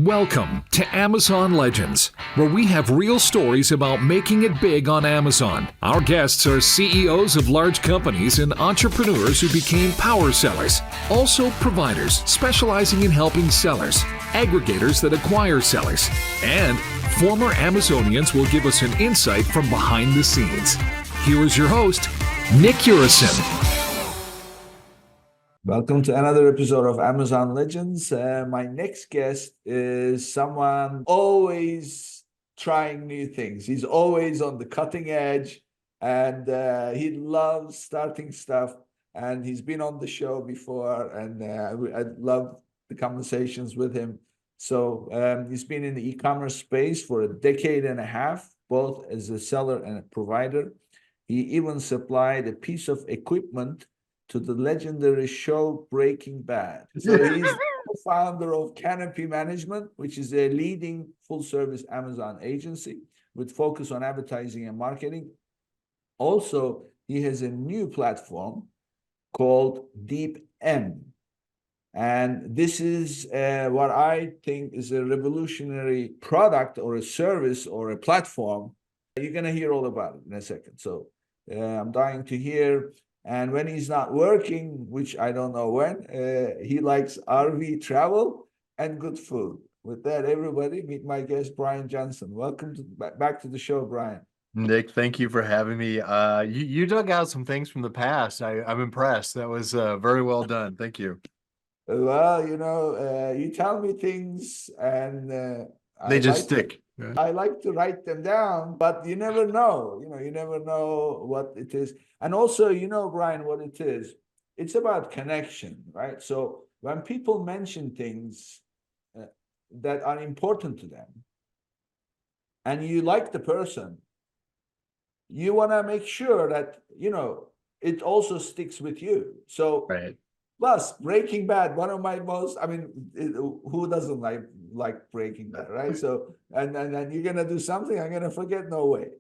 Welcome to Amazon Legends, where we have real stories about making it big on Amazon. Our guests are CEOs of large companies and entrepreneurs who became power sellers, also providers specializing in helping sellers, aggregators that acquire sellers, and former Amazonians will give us an insight from behind the scenes. Here is your host, Nick Urison. Welcome to another episode of Amazon Legends. My next guest is someone always trying new things. He's always on the cutting edge, and he loves starting stuff. And he's been on the show before, and I love the conversations with him. So he's been in the e-commerce space for a decade and a half, both as a seller and a provider. He even supplied a piece of equipment to the legendary show Breaking Bad. So he's the founder of Canopy Management, which is a leading full-service Amazon agency with focus on advertising and marketing. Also, he has a new platform called Deep M. And this is what I think is a revolutionary product or a service or a platform. You're going to hear all about it in a second. So I'm dying to hear. And when he's not working, which I don't know when, he likes RV travel and good food. With that, everybody, meet my guest, Brian Johnson. Welcome back to the show, Brian. Nick, thank you for having me. You dug out some things from the past. I'm impressed. That was very well done. Thank you. Well, you tell me things and they just stick. I like to write them down, but you never know. You never know what it is. And also, Brian, what it is. It's about connection, right? So when people mention things that are important to them, and you like the person, you want to make sure that, it also sticks with you. So right. Plus, Breaking Bad, one of my most, who doesn't like Breaking Bad, right? So, and then you're going to do something, I'm going to forget, no way.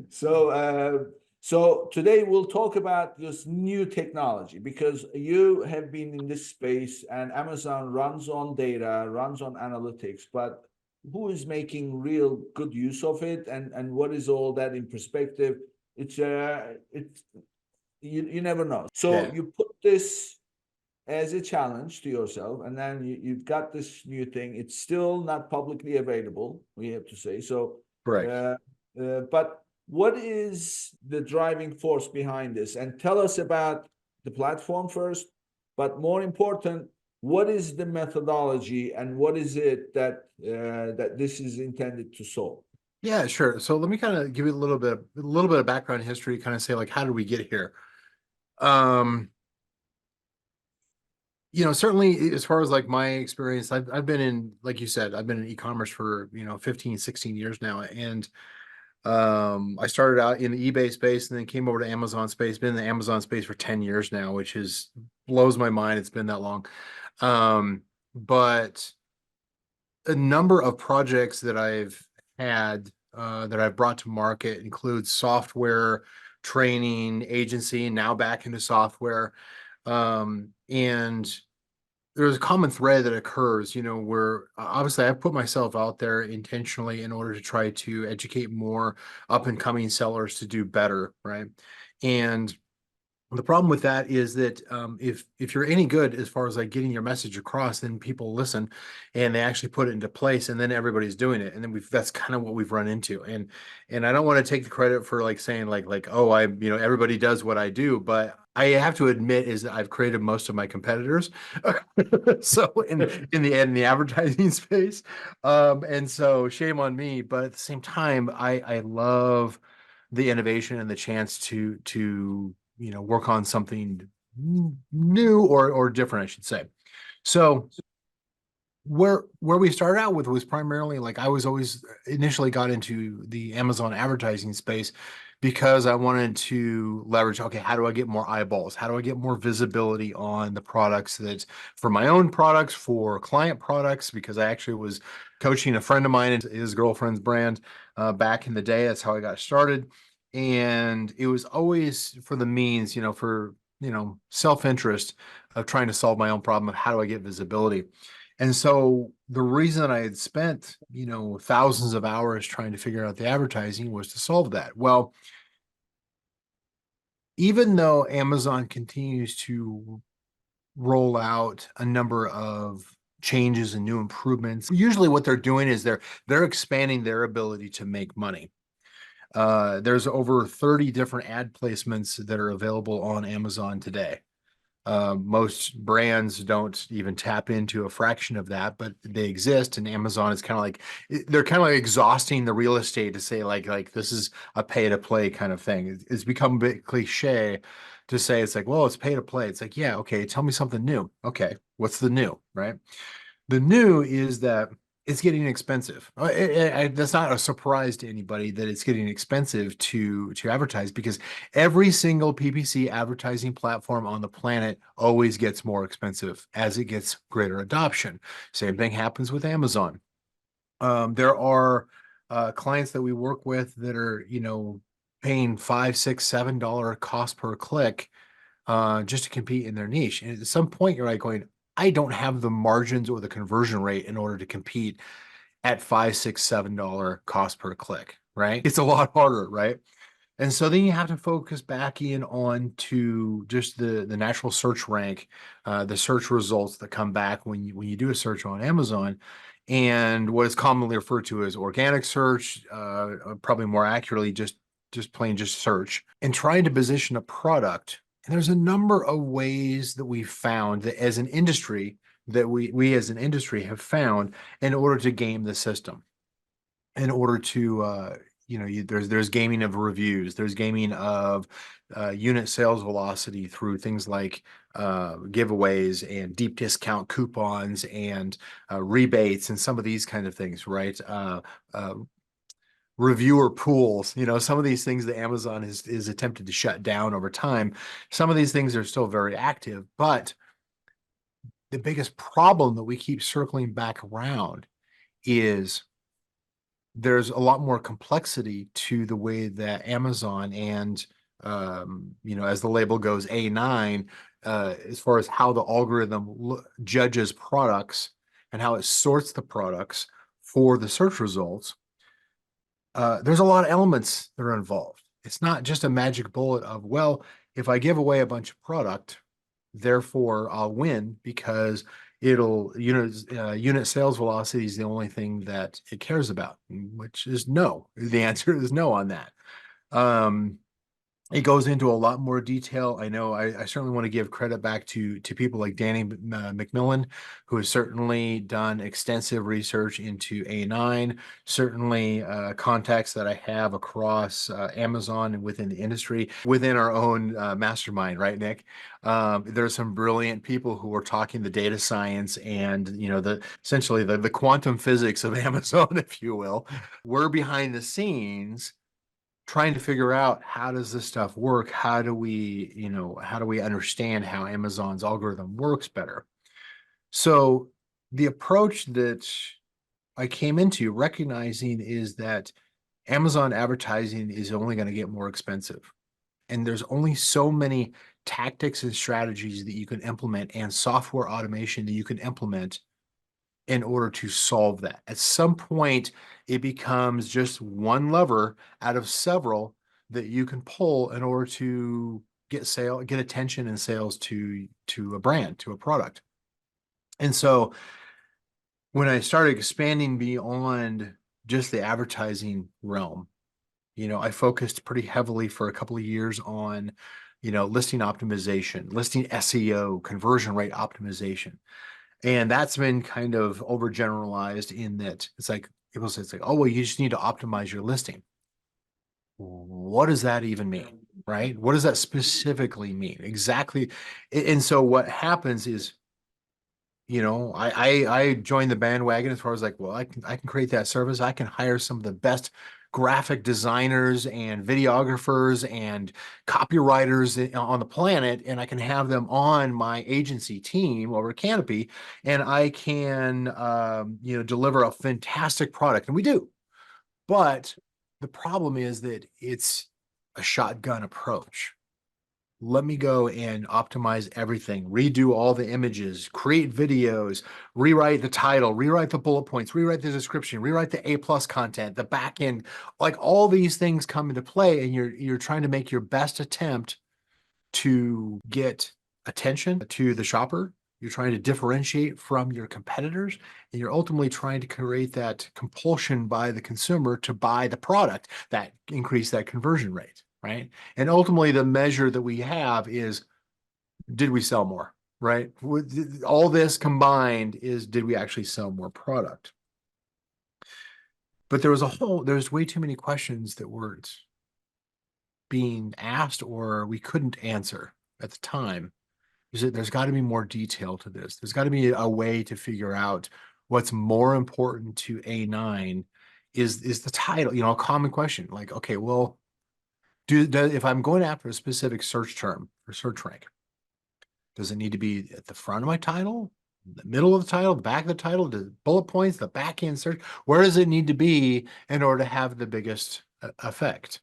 So today we'll talk about this new technology, because you have been in this space and Amazon runs on data, runs on analytics, but who is making real good use of it, and what is all that in perspective? You never know. So yeah. You put this as a challenge to yourself, and then you've got this new thing. It's still not publicly available, we have to say. So, correct. But what is the driving force behind this? And tell us about the platform first, but more important, what is the methodology and what is it that this is intended to solve? Yeah, sure. So let me kind of give you a little bit of background history, kind of say, like, how did we get here? Certainly as far as like my experience, I've been in, like you said, I've been in e-commerce for, 15, 16 years now. And I started out in the eBay space and then came over to Amazon space, been in the Amazon space for 10 years now, which blows my mind. It's been that long. But a number of projects that I've had, that I've brought to market includes software, training, agency, and now back into software. And there's a common thread that occurs, where obviously I put myself out there intentionally in order to try to educate more up and coming sellers to do better, right? And the problem with that is that if you're any good as far as like getting your message across, then people listen and they actually put it into place, and then everybody's doing it, and then that's kind of what we've run into. And I don't want to take the credit for like saying like oh, everybody does what I do, but I have to admit is that I've created most of my competitors. So in the advertising space, and so shame on me. But at the same time, I love the innovation and the chance to work on something new or different, I should say. So where we started out with was primarily like I was always initially got into the Amazon advertising space because I wanted to leverage, okay, how do I get more eyeballs? How do I get more visibility on the products that for my own products, for client products? Because I actually was coaching a friend of mine and his girlfriend's brand back in the day. That's how I got started. And it was always for the means, for self-interest of trying to solve my own problem of how do I get visibility. And so the reason that I had spent, thousands of hours trying to figure out the advertising was to solve that. Well, even though Amazon continues to roll out a number of changes and new improvements, usually what they're doing is they're expanding their ability to make money. There's over 30 different ad placements that are available on Amazon today. Most brands don't even tap into a fraction of that, but they exist. And Amazon is kind of like, they're kind of like exhausting the real estate to say like this is a pay to play kind of thing. It's become a bit cliche to say it's like, well, it's pay to play. It's like, yeah, okay, tell me something new. Okay, what's the new, right? The new is that it's getting expensive. That's not a surprise to anybody that it's getting expensive to advertise, because every single PPC advertising platform on the planet always gets more expensive as it gets greater adoption. Same thing happens with Amazon. There are clients that we work with that are, paying $5, $6, $7 cost per click just to compete in their niche. And at some point, you're like going, I don't have the margins or the conversion rate in order to compete at $5, $6, $7 cost per click, right? It's a lot harder, right? And so then you have to focus back in on to just the natural search rank, the search results that come back when you do a search on Amazon, and what is commonly referred to as organic search, probably more accurately just plain just search, and trying to position a product. And there's a number of ways that we've found that as an industry, that we as an industry have found in order to game the system, in order to there's gaming of reviews, there's gaming of unit sales velocity through things like giveaways and deep discount coupons and rebates and some of these kind of things, right? Reviewer pools, some of these things that Amazon is attempted to shut down over time. Some of these things are still very active, but the biggest problem that we keep circling back around is there's a lot more complexity to the way that Amazon and as the label goes, A9, as far as how the algorithm judges products and how it sorts the products for the search results. There's a lot of elements that are involved. It's not just a magic bullet of, well, if I give away a bunch of product, therefore I'll win because unit sales velocity is the only thing that it cares about, which is no. The answer is no on that. It goes into a lot more detail. I know I certainly want to give credit back to people like Danny McMillan, who has certainly done extensive research into A9, certainly contacts that I have across Amazon and within the industry, within our own mastermind, right, Nick? There's some brilliant people who are talking the data science and, essentially the quantum physics of Amazon, if you will. We're behind the scenes trying to figure out, how does this stuff work? How do we understand how Amazon's algorithm works better? So the approach that I came into recognizing is that Amazon advertising is only going to get more expensive. And there's only so many tactics and strategies that you can implement and software automation that you can implement in order to solve that. At some point, it becomes just one lever out of several that you can pull in order to get attention and sales to a brand, to a product. And so when I started expanding beyond just the advertising realm, I focused pretty heavily for a couple of years on, listing optimization, listing SEO, conversion rate optimization. And that's been kind of overgeneralized in that it's like people say, it's like, oh, well, you just need to optimize your listing. What does that even mean? Right? What does that specifically mean? Exactly. And so what happens is, I joined the bandwagon as far as like, well, I can create that service. I can hire some of the best graphic designers and videographers and copywriters on the planet, and I can have them on my agency team over Canopy, and I can deliver a fantastic product, and we do. But the problem is that it's a shotgun approach. let me go and optimize everything, redo all the images, create videos, rewrite the title, rewrite the bullet points, rewrite the description, rewrite the A+ content, the back end, like all these things come into play, and you're trying to make your best attempt to get attention to the shopper. You're trying to differentiate from your competitors, and you're ultimately trying to create that compulsion by the consumer to buy the product that increase that conversion rate, right? And ultimately, the measure that we have is, did we sell more, right? All this combined is, did we actually sell more product? But there's way too many questions that weren't being asked or we couldn't answer at the time. There's got to be more detail to this. There's got to be a way to figure out what's more important to A9 is the title, a common question. Like, okay, well, if I'm going after a specific search term or search rank, does it need to be at the front of my title, the middle of the title, the back of the title, the bullet points, the back end search? Where does it need to be in order to have the biggest effect?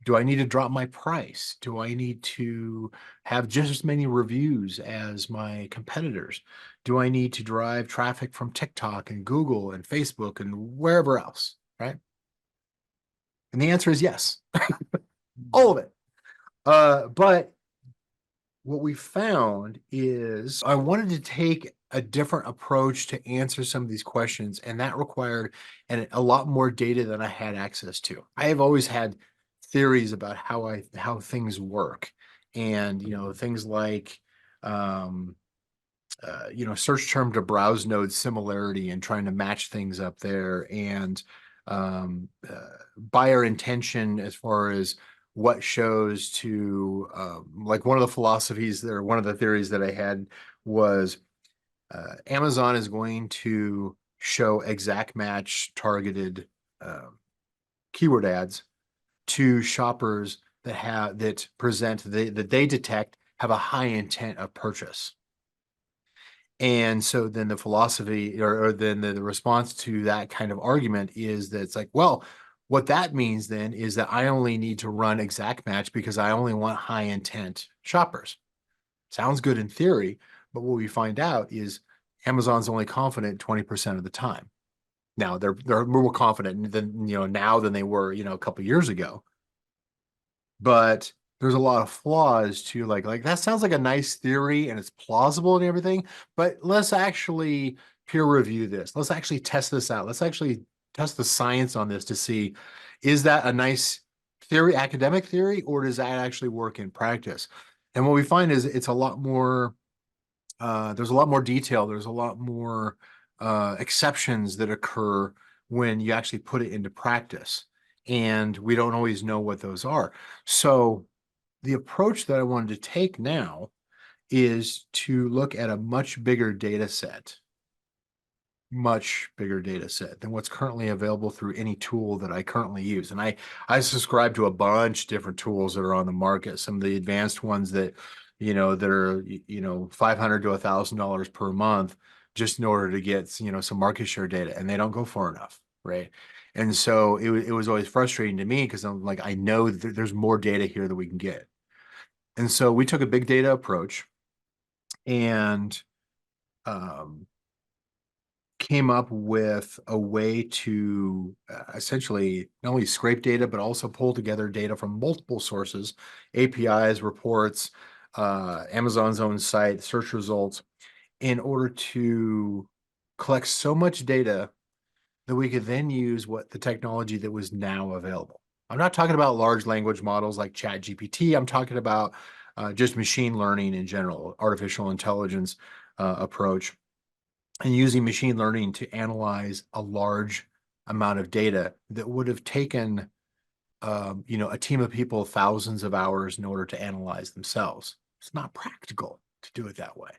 Do I need to drop my price? Do I need to have just as many reviews as my competitors? Do I need to drive traffic from TikTok and Google and Facebook and wherever else, right? And the answer is yes, all of it. But what we found is I wanted to take a different approach to answer some of these questions, and that required a lot more data than I had access to. I have always had theories about how things work, and things like search term to browse node similarity and trying to match things up there, and buyer intention as far as what shows to like one of the philosophies there, one of the theories that I had was Amazon is going to show exact match targeted keyword ads to shoppers that they detect have a high intent of purchase. And so then the philosophy or then the response to that kind of argument is that it's like, well, what that means then is that I only need to run exact match because I only want high intent shoppers. Sounds good in theory, but what we find out is Amazon's only confident 20% of the time. Now they're more confident than now than they were a couple of years ago. But there's a lot of flaws to like that sounds like a nice theory and it's plausible and everything, but let's actually peer review this. Let's actually test this out. Let's actually test the science on this to see, is that a nice theory, academic theory, or does that actually work in practice? And what we find is it's a lot more, there's a lot more detail. There's a lot more exceptions that occur when you actually put it into practice. And we don't always know what those are. So the approach that I wanted to take now is to look at a much bigger data set than what's currently available through any tool that I currently use. And I subscribe to a bunch of different tools that are on the market. Some of the advanced ones that are $500 to $1,000 per month just in order to get some market share data, and they don't go far enough, right? And so it was always frustrating to me because I'm like, I know there's more data here that we can get. And so we took a big data approach and came up with a way to essentially not only scrape data, but also pull together data from multiple sources, APIs, reports, Amazon's own site, search results, in order to collect so much data that we could then use the technology that was now available. I'm not talking about large language models like ChatGPT. I'm talking about just machine learning in general, artificial intelligence approach, and using machine learning to analyze a large amount of data that would have taken a team of people thousands of hours in order to analyze themselves. It's not practical to do it that way.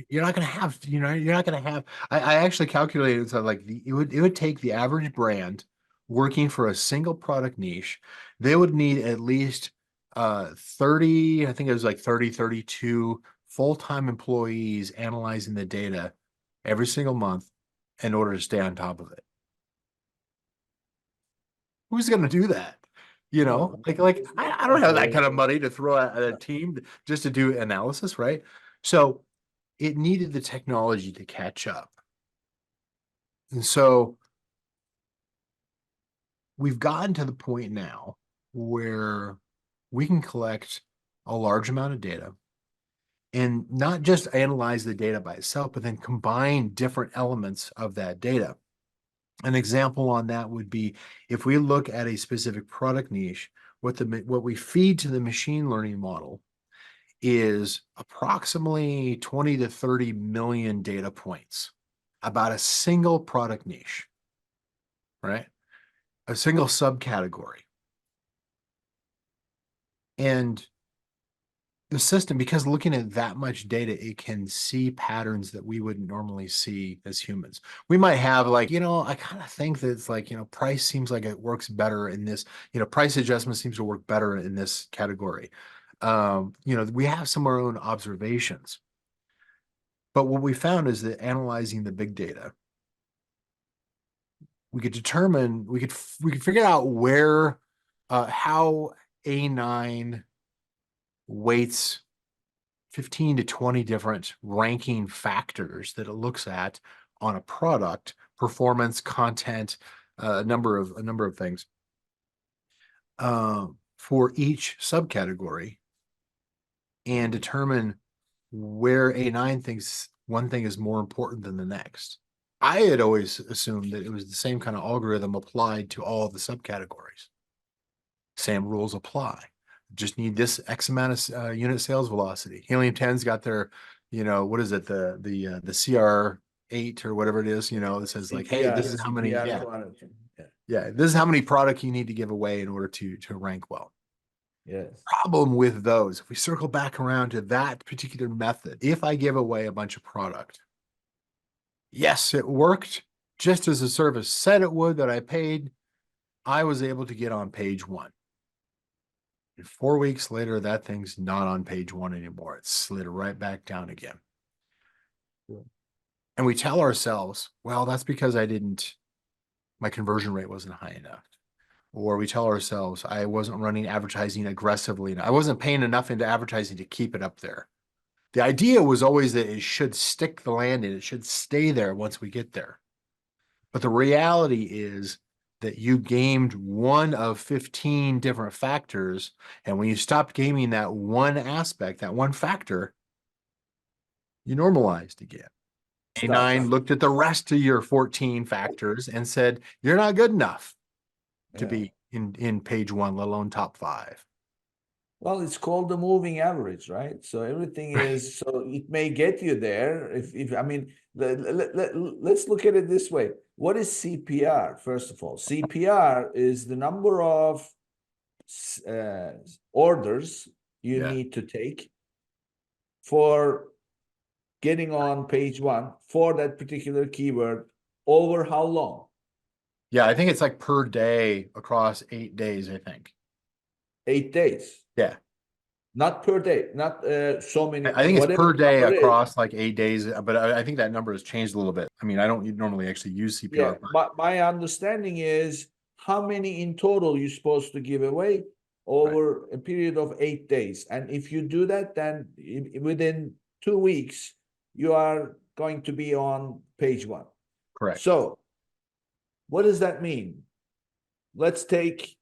You're not going to have, you're not going to have, I actually calculated, so like it would take the average brand working for a single product niche. They would need at least 30, I think it was like 32 full-time employees analyzing the data every single month in order to stay on top of it. Who's going to do that? You No, know, I don't have that very kind of money to throw at a team just to do analysis, right? So it needed the technology to catch up. And so we've gotten to the point now where we can collect a large amount of data and not just analyze the data by itself, but then combine different elements of that data. An example on that would be if we look at a specific product niche, what we feed to the machine learning model is approximately 20 to 30 million data points about a single product niche, right? A single subcategory. And the system, because looking at that much data, it can see patterns that we wouldn't normally see as humans. We might have like, I kind of think that it's like, price seems like it works better in this, price adjustment seems to work better in this category. We have some of our own observations. But what we found is that analyzing the big data, we could figure out how A9 weights 15 to 20 different ranking factors that it looks at on a product, performance, content, a number of things for each subcategory, and determine where A9 thinks one thing is more important than the next. I had always assumed that it was the same kind of algorithm applied to all of the subcategories. Same rules apply. Just need this X amount of unit sales velocity. Helium 10's got their, what is it, the CR8 or whatever it is, that says like, hey, this is how many, this is how many product you need to give away in order to rank well. Yes. Problem with those, if we circle back around to that particular method, if I give away a bunch of product, yes, it worked just as the service said it would that I paid. I was able to get on page 1. And 4 weeks later, that thing's not on page 1 anymore. It slid right back down again. Yeah. And we tell ourselves, well, that's because my conversion rate wasn't high enough. Or we tell ourselves, I wasn't running advertising aggressively enough. I wasn't paying enough into advertising to keep it up there. The idea was always that it should stick the landing. It should stay there once we get there. But the reality is that you gamed one of 15 different factors. And when you stopped gaming that one aspect, that one factor, you normalized again. A9 looked at the rest of your 14 factors and said, you're not good enough to be in page 1, let alone top 5. Well, it's called the moving average, right? So everything is, so it may get you there. If I mean, let's look at it this way. What is CPR, first of all? CPR is the number of orders you need to take for getting on page 1 for that particular keyword over how long? Yeah, I think it's like per day across 8 days, I think. 8 days. Yeah. Not per day, not so many. I think it's per day across like 8 days, but I think that number has changed a little bit. I mean, I don't normally actually use CPR. Yeah, but my understanding is how many in total you're supposed to give away over a period of 8 days. And if you do that, then within 2 weeks, you are going to be on page 1. Correct. So what does that mean? Let's take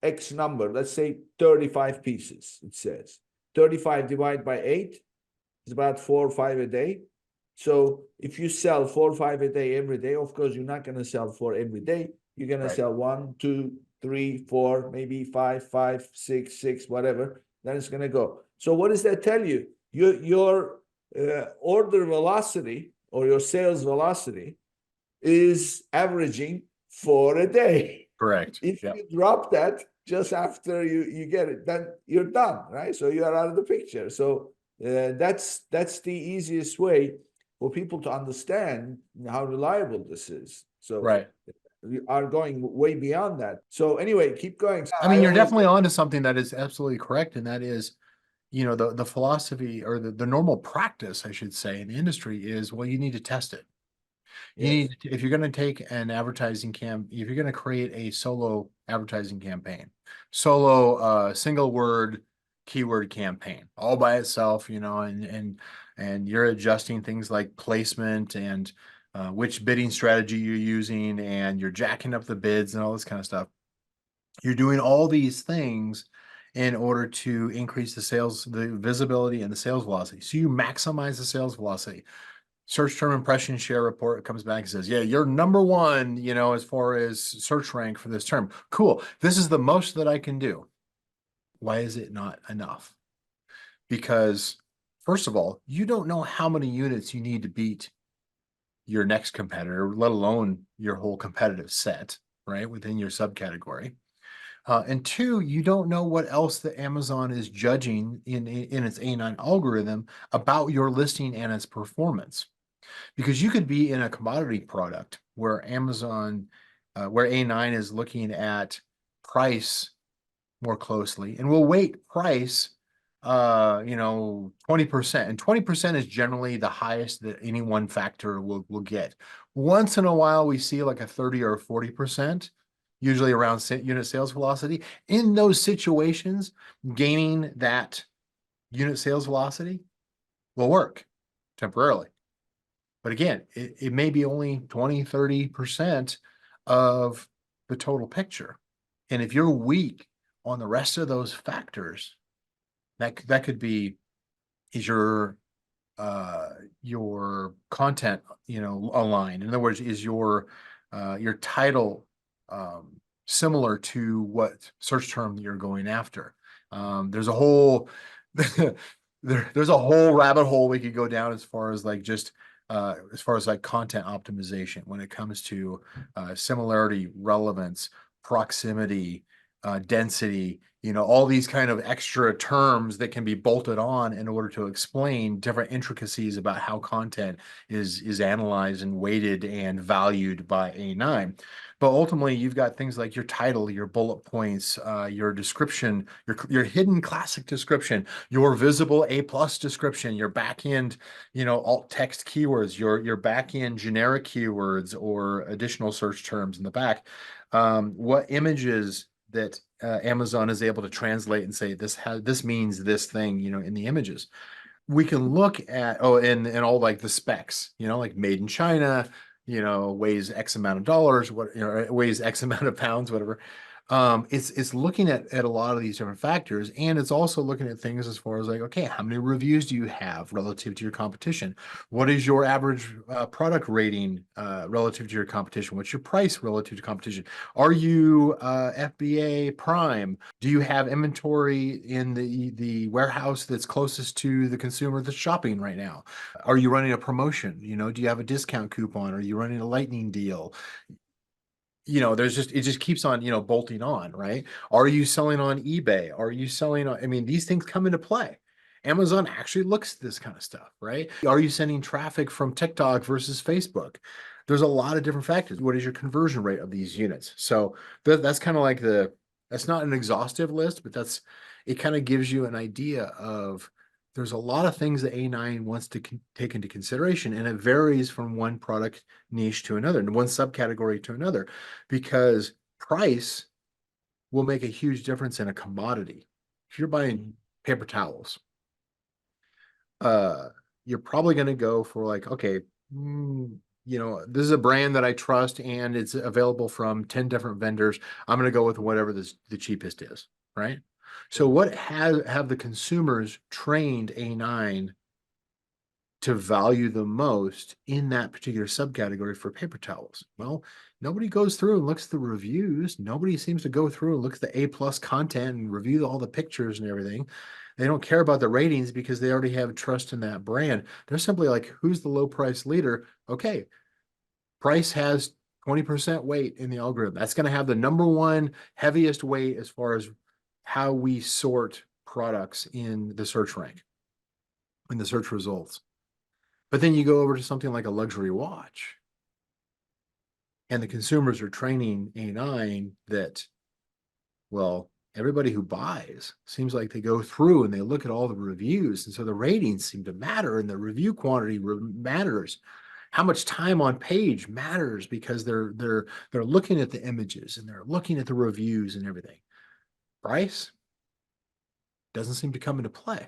X number, let's say 35 pieces, it says. 35 divided by 8 is about 4 or 5 a day. So if you sell 4 or 5 a day every day, of course, you're not going to sell 4 every day. You're going to sell 1, 2, 3, 4, maybe 5, 6, whatever. Then it's going to go. So what does that tell you? Your order velocity or your sales velocity is averaging 4 a day. Correct. If you drop that just after you get it, then you're done, right? So you are out of the picture. So that's the easiest way for people to understand how reliable this is. So we are going way beyond that. So anyway, keep going. I mean, you're definitely onto something that is absolutely correct, and that is, the philosophy or the normal practice, I should say, in the industry is, well, you need to test it. You Yes. need, if you're going to take an advertising if you're going to create a solo advertising campaign, solo single word keyword campaign all by itself, and you're adjusting things like placement and which bidding strategy you're using, and you're jacking up the bids and all this kind of stuff. You're doing all these things in order to increase the visibility and the sales velocity. So you maximize the sales velocity. Search term impression share report comes back and says, yeah, you're number one, as far as search rank for this term. Cool. This is the most that I can do. Why is it not enough? Because first of all, you don't know how many units you need to beat your next competitor, let alone your whole competitive set, right, within your subcategory. And two, you don't know what else that Amazon is judging in its A9 algorithm about your listing and its performance. Because you could be in a commodity product where where A9 is looking at price more closely and will weight price, 20%. And 20% is generally the highest that any one factor will get. Once in a while, we see like a 30 or 40%, usually around unit sales velocity. In those situations, gaining that unit sales velocity will work temporarily. But again, it may be only 20, 30% of the total picture. And if you're weak on the rest of those factors, that could be, is your content, aligned? In other words, is your title similar to what search term you're going after? There's a whole there's a whole rabbit hole we could go down as far as like just as far as like content optimization when it comes to similarity, relevance, proximity, density, all these kind of extra terms that can be bolted on in order to explain different intricacies about how content is analyzed and weighted and valued by A9. But ultimately, you've got things like your title, your bullet points, your description, your hidden classic description, your visible A+ description, your back end, alt text keywords, your back end generic keywords or additional search terms in the back. What images that Amazon is able to translate and say this means this thing, in the images. We can look at and all like the specs, like made in China, weighs X amount of dollars, weighs X amount of pounds, whatever. It's looking at a lot of these different factors, and it's also looking at things as far as like, okay, how many reviews do you have relative to your competition? What is your average product rating relative to your competition? What's your price relative to competition? Are you FBA Prime? Do you have inventory in the warehouse that's closest to the consumer that's shopping right now? Are you running a promotion? Do you have a discount coupon? Are you running a lightning deal? It just keeps on, bolting on, right? Are you selling on eBay? Are you selling on, I mean, these things come into play. Amazon actually looks at this kind of stuff, right? Are you sending traffic from TikTok versus Facebook? There's a lot of different factors. What is your conversion rate of these units? So that's kind of like that's not an exhaustive list, but it kind of gives you an idea of there's a lot of things that A9 wants to take into consideration, and it varies from one product niche to another, and one subcategory to another, because price will make a huge difference in a commodity. If you're buying paper towels, you're probably going to go for like, okay, this is a brand that I trust and it's available from 10 different vendors. I'm going to go with whatever the cheapest is, right? So what have the consumers trained A9 to value the most in that particular subcategory for paper towels? Well, nobody goes through and looks at the reviews. Nobody seems to go through and look at the A+ content and review all the pictures and everything. They don't care about the ratings because they already have trust in that brand. They're simply like, who's the low price leader? Okay, price has 20% weight in the algorithm. That's going to have the number one heaviest weight as far as how we sort products in the search rank, in the search results. But then you go over to something like a luxury watch, and the consumers are training A9 that, well, everybody who buys seems like they go through and they look at all the reviews. And so the ratings seem to matter and the review quantity matters. How much time on page matters because they're looking at the images and they're looking at the reviews and everything. Price doesn't seem to come into play.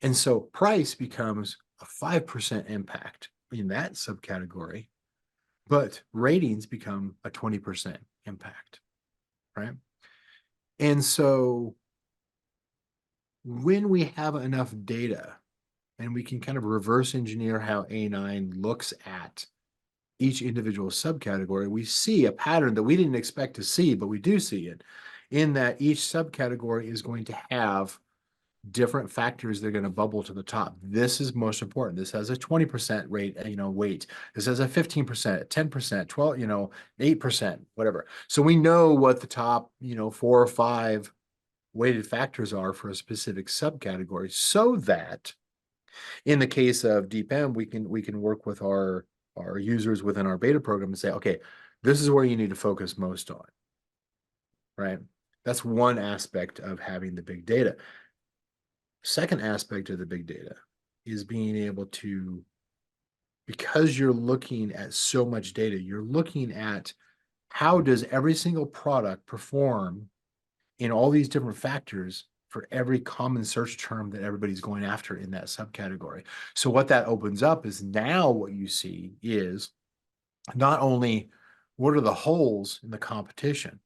And so price becomes a 5% impact in that subcategory, but ratings become a 20% impact, right? And so when we have enough data and we can kind of reverse engineer how A9 looks at each individual subcategory, we see a pattern that we didn't expect to see, but we do see it in that each subcategory is going to have different factors that are going to bubble to the top. This is most important. This has a 20% rate, weight. This has a 15%, 10%, 12, 8%, whatever. So we know what the top, 4 or 5 weighted factors are for a specific subcategory, so that in the case of DeepM, we can work with our users within our beta program and say, okay, this is where you need to focus most on, right? That's one aspect of having the big data. Second aspect of the big data is being able to, because you're looking at so much data, you're looking at how does every single product perform in all these different factors for every common search term that everybody's going after in that subcategory. So what that opens up is now what you see is not only what are the holes in the competition.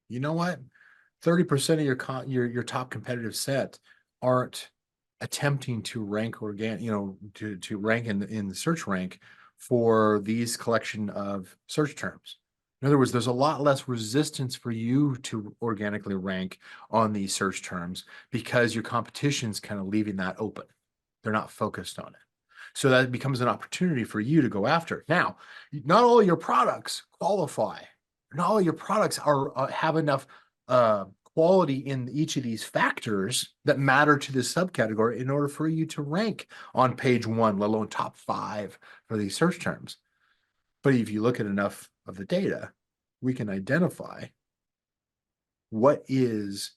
You know what? 30% of your top competitive set aren't attempting to rank to rank in the search rank for these collection of search terms. In other words, there's a lot less resistance for you to organically rank on these search terms because your competition's kind of leaving that open. They're not focused on it. So that becomes an opportunity for you to go after. Now, not all your products qualify. Not all your products are have enough quality in each of these factors that matter to this subcategory in order for you to rank on page 1, let alone top 5 for these search terms. But if you look at enough of the data, we can identify what is,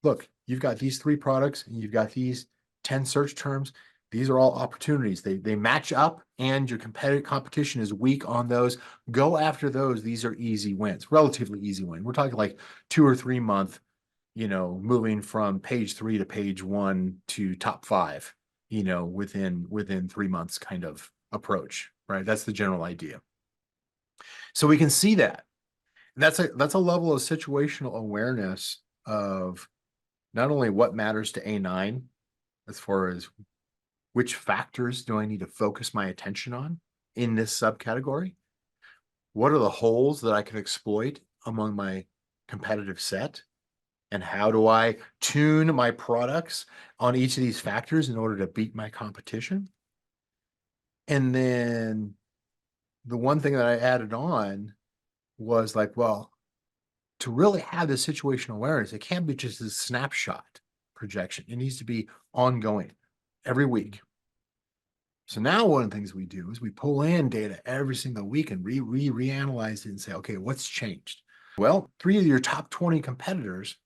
look, you've got these 3 products and you've got these 10 search terms. These are all opportunities. They match up and your competition is weak on those. Go after those. These are easy wins, relatively easy win. We're talking like 2 or 3 month, moving from page 3 to page 1 to top 5, within 3 months kind of approach, right? That's the general idea. So we can see that. And that's a level of situational awareness of not only what matters to A9 as far as which factors do I need to focus my attention on in this subcategory? What are the holes that I can exploit among my competitive set? And how do I tune my products on each of these factors in order to beat my competition? And then the one thing that I added on was like, well, to really have this situational awareness, it can't be just a snapshot projection. It needs to be ongoing every week. So now one of the things we do is we pull in data every single week and reanalyze it and say, okay, what's changed? Well, 3 of your top 20 competitors,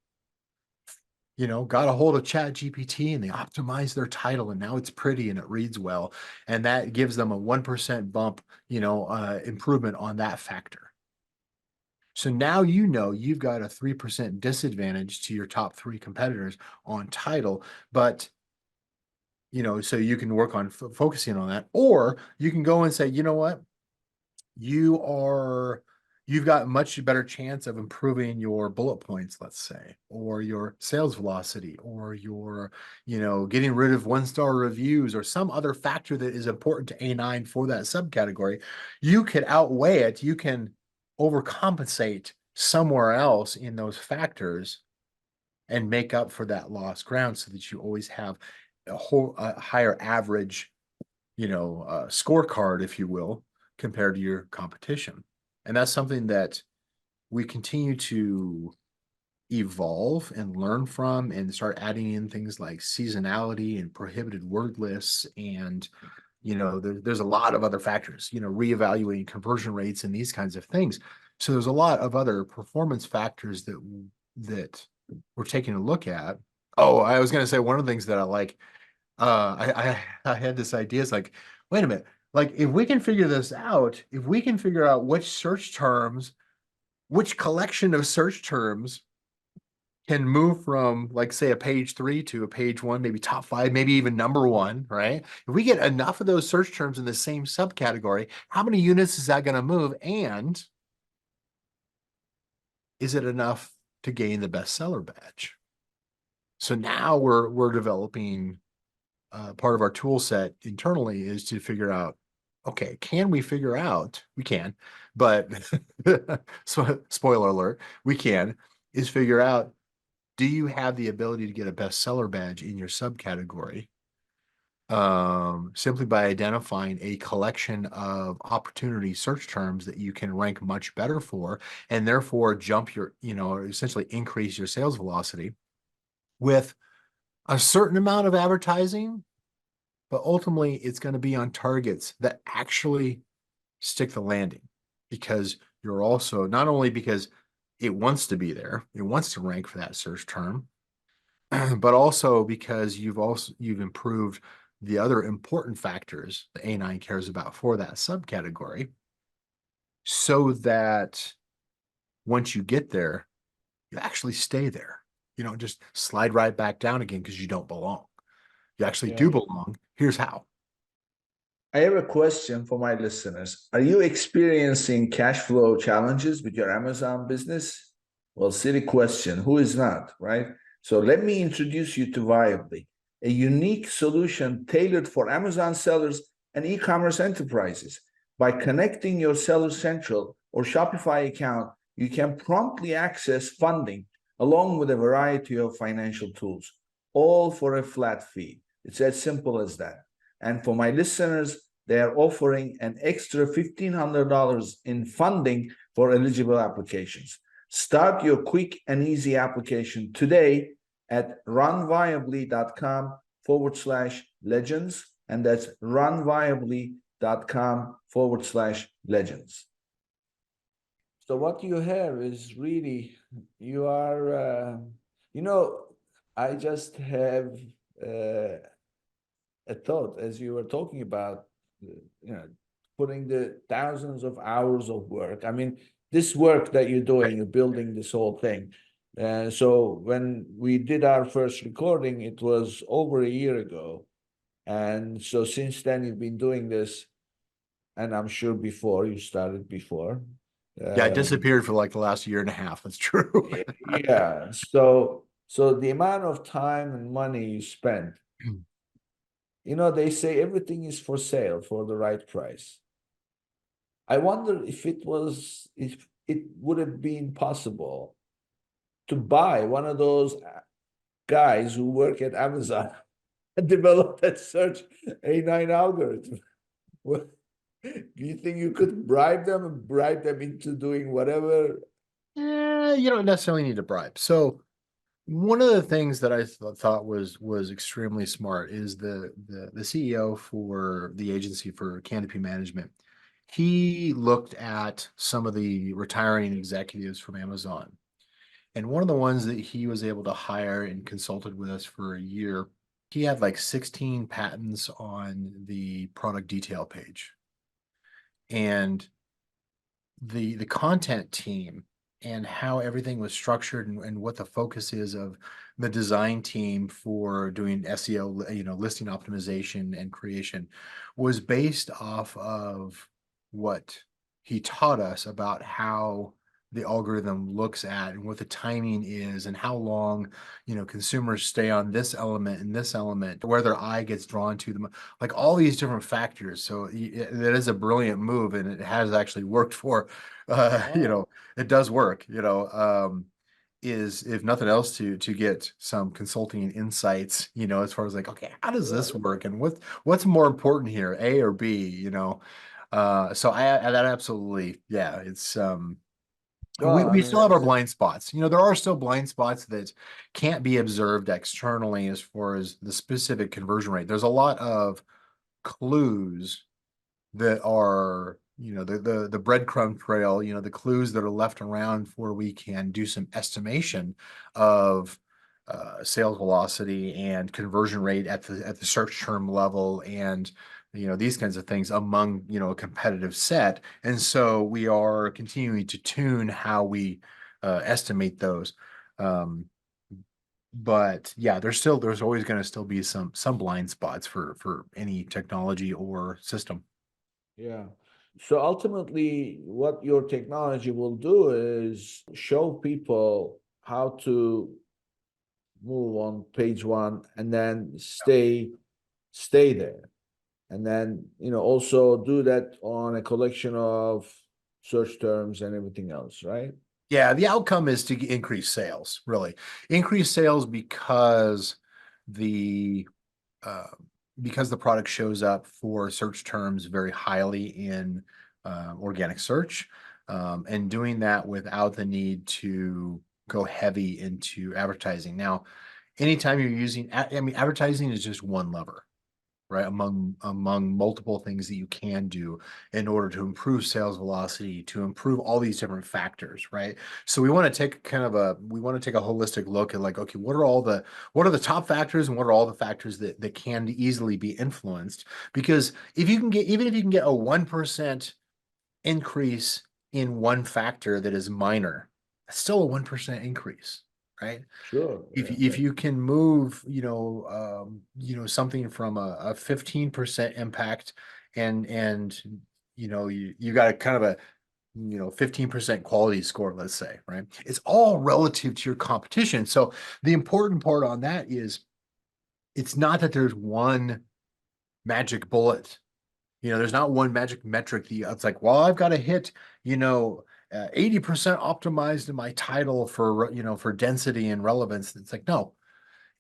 got a hold of ChatGPT and they optimized their title and now it's pretty and it reads well. And that gives them a 1% bump, improvement on that factor. So now you've got a 3% disadvantage to your top 3 competitors on title, but so you can work on focusing on that, or you can go and say, you know what, you've got much better chance of improving your bullet points, let's say, or your sales velocity, or your, getting rid of 1-star reviews or some other factor that is important to A9 for that subcategory. You could outweigh it. You can overcompensate somewhere else in those factors and make up for that lost ground so that you always have a higher average, scorecard, if you will, compared to your competition. And that's something that we continue to evolve and learn from and start adding in things like seasonality and prohibited word lists. And, there's a lot of other factors, reevaluating conversion rates and these kinds of things. So there's a lot of other performance factors that we're taking a look at. Oh, I was going to say one of the things that I like I had this idea. It's like, wait a minute. Like, if we can figure this out, if we can figure out which search terms, which collection of search terms can move from, like, say, a page 3 to a page 1, maybe top 5, maybe even number 1, right? If we get enough of those search terms in the same subcategory, how many units is that going to move? And is it enough to gain the bestseller badge? So now we're developing, part of our tool set internally is to figure out, okay, can we figure out, we can, but so, spoiler alert, we can, is figure out, do you have the ability to get a bestseller badge in your subcategory? Simply by identifying a collection of opportunity search terms that you can rank much better for, and therefore jump your, essentially increase your sales velocity with a certain amount of advertising, but ultimately it's going to be on targets that actually stick the landing, because you're also, not only because it wants to be there, it wants to rank for that search term, but also because you've improved the other important factors the A9 cares about for that subcategory, so that once you get there, you actually stay there. You don't just slide right back down again because you don't belong. You actually Yeah. do belong. Here's how. I have a question for my listeners. Are you experiencing cash flow challenges with your Amazon business? Well, silly question. Who is not, right? So let me introduce you to Viably, a unique solution tailored for Amazon sellers and e-commerce enterprises. By connecting your Seller Central or Shopify account, you can promptly access funding along with a variety of financial tools, all for a flat fee. It's as simple as that. And for my listeners, they are offering an extra $1,500 in funding for eligible applications. Start your quick and easy application today at runviably.com/legends. And that's runviably.com/legends. So what you have is really, you are, I just have uh, a thought as you were talking about, you know, putting the thousands of hours of work. I mean, this work that you're doing, you're building this whole thing. So when we did our first recording, it was over a year ago. And so since then, you've been doing this, and I'm sure before you started before. Yeah, I Um, disappeared for like the last year and a half. That's true. yeah. So the amount of time and money you spend, they say everything is for sale for the right price. I wonder if it would have been possible to buy one of those guys who work at Amazon and develop that search A9 algorithm. Well, do you think you could bribe them and bribe them into doing whatever? You don't necessarily need to bribe. So one of the things that I thought was extremely smart is the CEO for the agency for Canopy Management. He looked at some of the retiring executives from Amazon, and one of the ones that he was able to hire and consulted with us for a year, he had like 16 patents on the product detail page. And the content team and how everything was structured, and what the focus is of the design team for doing SEO, listing optimization and creation, was based off of what he taught us about how the algorithm looks at and what the timing is and how long consumers stay on this element and this element, where their eye gets drawn to them, like all these different factors. So that is a brilliant move, and it has actually worked for Oh, it does work, is, if nothing else, to get some consulting insights, as far as like, okay, how does this sure. work, and what's more important here, A or B, so that absolutely, yeah, it's Well, I we mean, still have our blind spots. There are still blind spots that can't be observed externally as far as the specific conversion rate. There's a lot of clues that are, the breadcrumb trail, the clues that are left around, where we can do some estimation of sales velocity and conversion rate at the search term level, and these kinds of things among a competitive set. And so we are continuing to tune how we estimate those. But yeah, there's always going to still be some blind spots for any technology or system. Yeah. So ultimately, what your technology will do is show people how to move on page one and then stay there. And then, also do that on a collection of search terms and everything else, right? Yeah, the outcome is to increase sales, really. Increase sales the uh, because the product shows up for search terms very highly in organic search, and doing that without the need to go heavy into advertising. Now, anytime you're using, I mean, advertising is just one lever, right? Among multiple things that you can do in order to improve sales velocity, to improve all these different factors, right? So we want to take a holistic look at, like, okay, what are the top factors, and what are all the factors that can easily be influenced? Because even if you can get a 1% increase in one factor that is minor, that's still a 1% increase, right? Sure. If you can move, something from a 15% impact, and you got a kind of a 15% quality score, let's say, right? It's all relative to your competition. So the important part on that is, it's not that there's one magic bullet. There's not one magic metric that it's like, well, I've got to hit, 80% optimized in my title for density and relevance. It's like, no,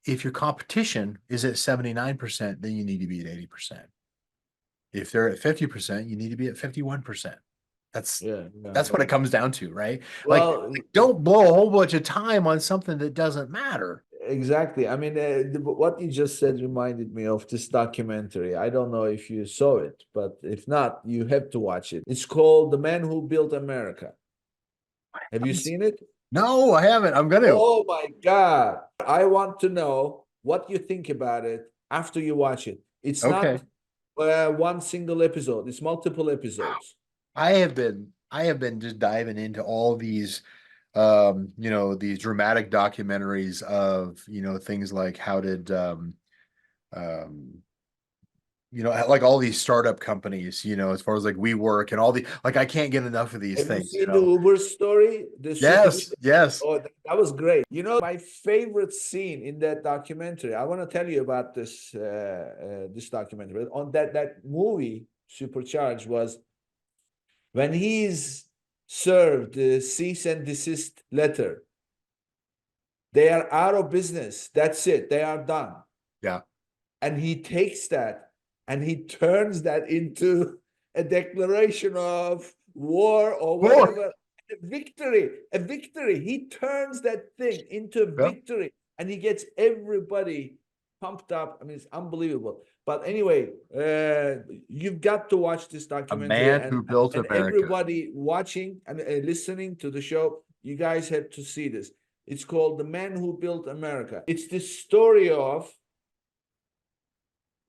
if your competition is at 79%, then you need to be at 80%. If they're at 50%, you need to be at 51%. That's Yeah. what it comes down to, right? Like, Well, don't blow a whole bunch of time on something that doesn't matter. exactly. I mean, what you just said reminded me of this documentary. I don't know if you saw it, but if not, you have to watch it. It's called The Man Who Built America. Have you seen it? No, I haven't. I'm gonna. Oh my God. I want to know what you think about it after you watch it. It's Okay. not one single episode, it's multiple episodes. I have been just diving into all these these dramatic documentaries of, things like, how did um like all these startup companies, as far as like WeWork and all like, I can't get enough of these Have you things. seen the Uber story? The super Yes, yes. Oh, that was great. My favorite scene in that documentary. I want to tell you about this documentary. On that movie, Supercharged, was when he's served the cease and desist letter. They are out of business. That's it. They are done. Yeah. And he takes that and he turns that into a declaration of war or whatever. A victory. He turns that thing into a Yeah. victory and he gets everybody pumped up. I mean, it's unbelievable. But anyway, you've got to watch this A documentary, man and who built America. everybody watching and listening to the show, you guys have to see this. It's called The Man Who Built America. It's the story of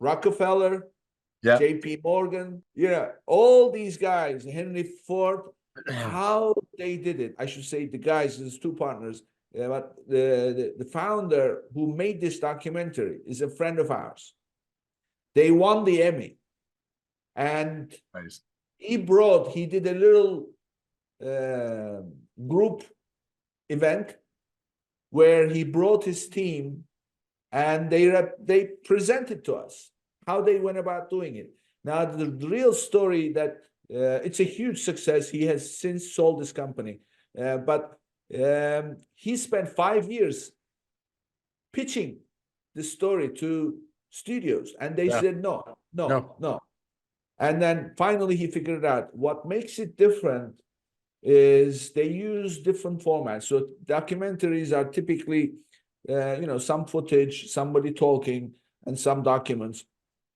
Rockefeller, Yeah. JP Morgan, all these guys, Henry Ford, how they did it. I should say the guys, there's two partners, but the founder who made this documentary is a friend of ours. They won the Emmy. And Nice. he did a little group event where he brought his team and they presented to us how they went about doing it. Now, the real story that it's a huge success. He has since sold this company, but he spent 5 years pitching the story to studios, and they said no, no, No. no. And then finally, he figured it out. What makes it different is they use different formats. So documentaries are typically some footage, somebody talking, and some documents.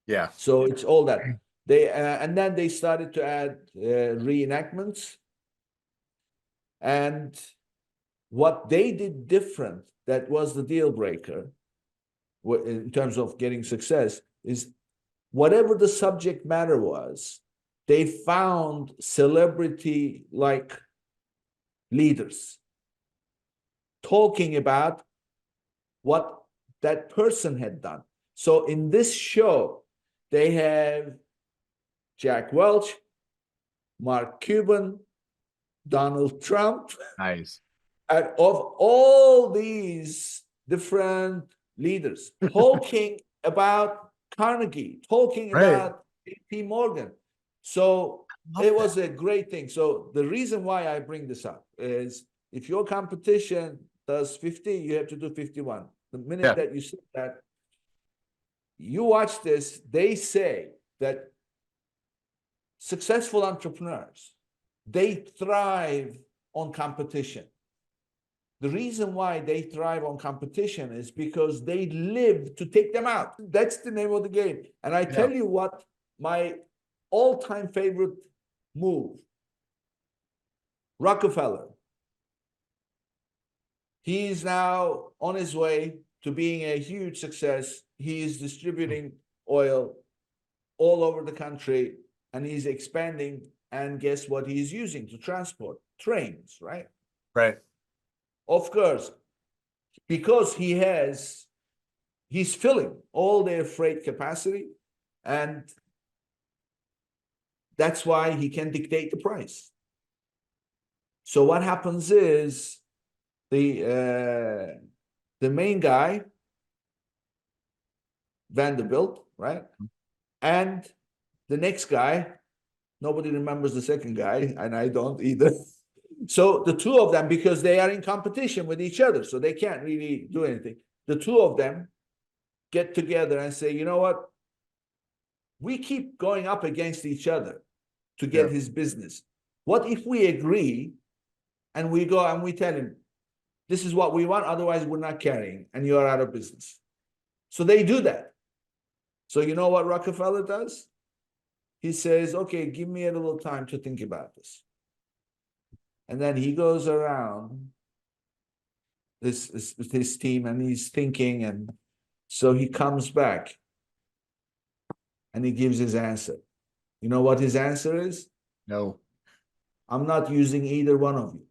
Yeah. So it's all that. They and then they started to add reenactments, and What they did different, that was the deal breaker in terms of getting success, is whatever the subject matter was, they found celebrity like leaders talking about what that person had done. So in this show, they have Jack Welch, Mark Cuban, Donald Trump, Nice. and of all these different leaders talking about Carnegie, talking Right. about JP Morgan. So Love it was that. a great thing. So the reason why I bring this up is if your competition does 50, you have to do 51. The minute Yeah. that you say that, you watch this, they say that successful entrepreneurs, they thrive on competition. The reason why they thrive on competition is because they live to take them out. That's the name of the game. And I tell you what, my all-time favorite move, Rockefeller. He's now on his way to being a huge success. He is distributing oil all over the country, and he's expanding. And guess what he's using to transport? Trains, right? Right. Of course, because he's filling all their freight capacity, and that's why he can dictate the price. So what happens is the main guy, Vanderbilt, right? And the next guy, nobody remembers the second guy, and I don't either. So the two of them, because they are in competition with each other, so they can't really do anything. The two of them get together and say, you know what? We keep going up against each other to get his business. What if we agree and we go and we tell him, this is what we want, otherwise we're not carrying, and you are out of business. So they do that. So you know what Rockefeller does? He says, okay, give me a little time to think about this. And then he goes around his team and he's thinking, and so he comes back and he gives his answer. You know what his answer is? No. I'm not using either one of you.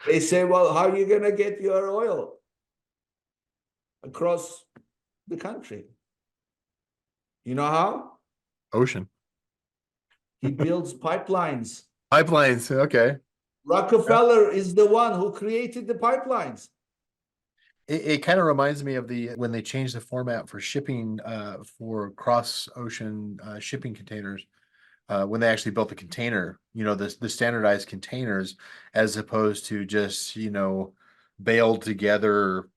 They say, well, how are you going to get your oil across the country? You know how? Ocean. He builds pipelines. Pipelines. Okay. Rockefeller is the one who created the pipelines. It kind of reminds me of when they changed the format for shipping for cross ocean shipping containers. When they actually built the container, the standardized containers, as opposed to just, baled together,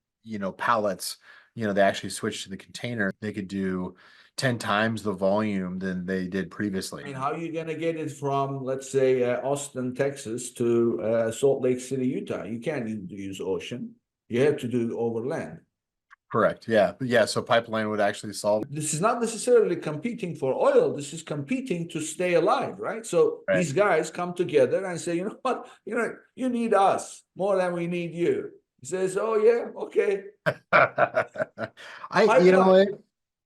pallets, they actually switched to the container. They could do 10 times the volume than they did previously. I mean, how are you going to get it from, let's say, Austin, Texas to Salt Lake City, Utah? You can't use ocean. You have to do overland. Correct. Yeah. Yeah. So pipeline would actually solve. This is not necessarily competing for oil. This is competing to stay alive, right? So these guys come together and say, you know what? You need us more than we need you. He says, oh yeah, okay.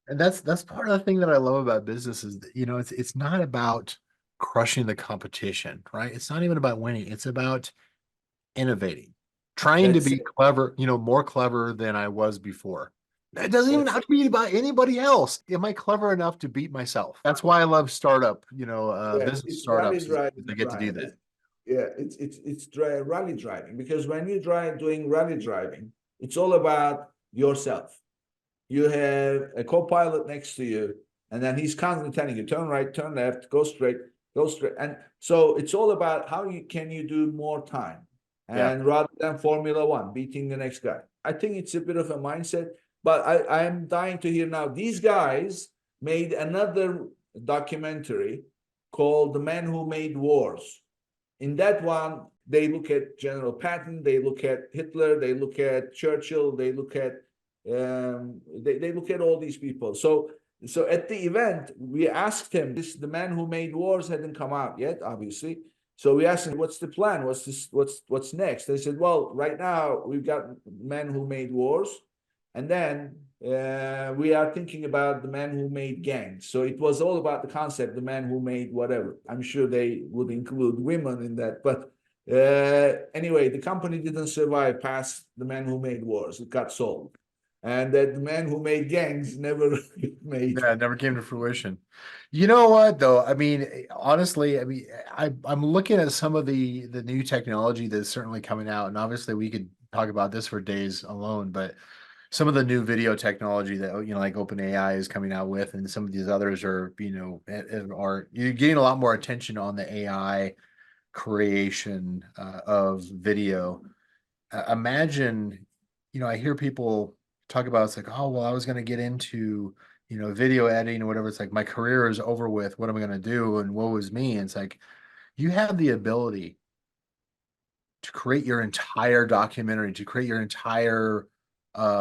And that's part of the thing that I love about business is that, it's not about crushing the competition, right? It's not even about winning. It's about innovating, trying to be clever, more clever than I was before. It doesn't even have to be about anybody else. Am I clever enough to beat myself? That's why I love startup, business startups. I get to do that. It's rally driving, because when you doing rally driving, it's all about yourself. You have a co-pilot next to you, and then he's constantly telling you, turn right, turn left, go straight, go straight. And so it's all about how can you do more time, and rather than Formula One, beating the next guy. I think it's a bit of a mindset, but I am dying to hear now. These guys made another documentary called The Man Who Made Wars. In that one, they look at General Patton, they look at Hitler, they look at Churchill, they look at they look at all these people. So at the event, we asked him, the Man Who Made Wars hadn't come out yet, obviously. So we asked them, what's the plan? What's next? They said, well, right now we've got Men Who Made Wars, and then we are thinking about the Men Who Made Gangs. So it was all about the concept, the Men Who Made whatever. I'm sure they would include women in that, but anyway, the company didn't survive past the Men Who Made Wars. It got sold, and that the Men Who Made Gangs never made. Yeah, it never came to fruition. You know what though? I mean, honestly, I mean, I'm looking at some of the new technology that's certainly coming out, and obviously we could talk about this for days alone, but some of the new video technology that like OpenAI is coming out with, and some of these others are are you're getting a lot more attention on the AI creation of video. Imagine, I hear people talk about it's like, oh, well, I was going to get into, video editing or whatever. It's like my career is over with. What am I going to do? And woe is me. And it's like you have the ability to create your entire documentary, to create your entire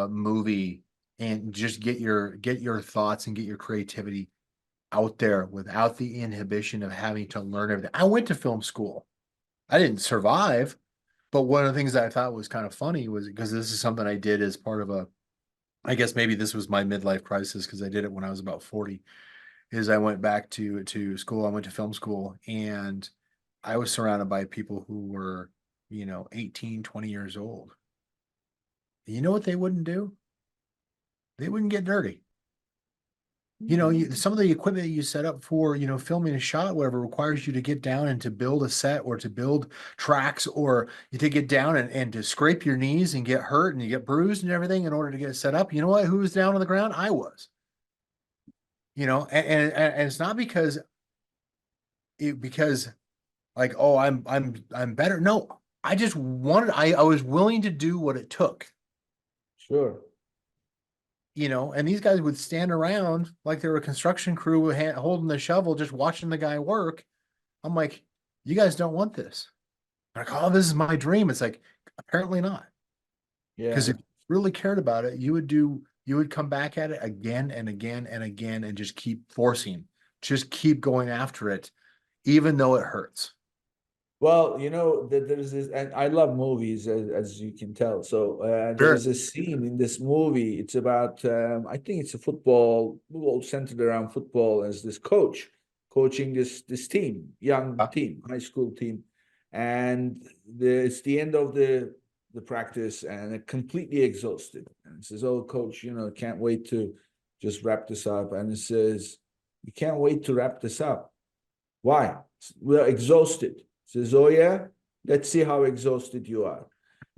movie, and just get your thoughts and get your creativity out there without the inhibition of having to learn everything. I went to film school. I didn't survive. But one of the things that I thought was kind of funny was because this is something I did as part of I guess maybe this was my midlife crisis because I did it when I was about 40, is I went back to school. I went to film school and I was surrounded by people who were, 18, 20 years old. You know what they wouldn't do? They wouldn't get dirty. Some of the equipment you set up for, filming a shot, whatever, requires you to get down and to build a set or to build tracks or you to get down and to scrape your knees and get hurt and you get bruised and everything in order to get it set up. You know what? Who was down on the ground? I was. And it's not because like, oh, I'm better. No, I just wanted. I was willing to do what it took. Sure. And these guys would stand around like they were a construction crew holding the shovel, just watching the guy work. I'm like, you guys don't want this. They're like, oh, this is my dream. It's like, apparently not. Because Yeah. if you really cared about it, you would come back at it again and again and again and just keep forcing, just keep going after it, even though it hurts. Well, there's this, and I love movies, as you can tell. So there Sure. is a scene in this movie. It's about, I think it's a football, all centered around football, as this coach coaching this team, young team, high school team, and it's the end of the practice, and they're completely exhausted. And it says, "Oh, coach, can't wait to just wrap this up." And it says, "You can't wait to wrap this up. Why? We're exhausted." Says, "Oh yeah, let's see how exhausted you are."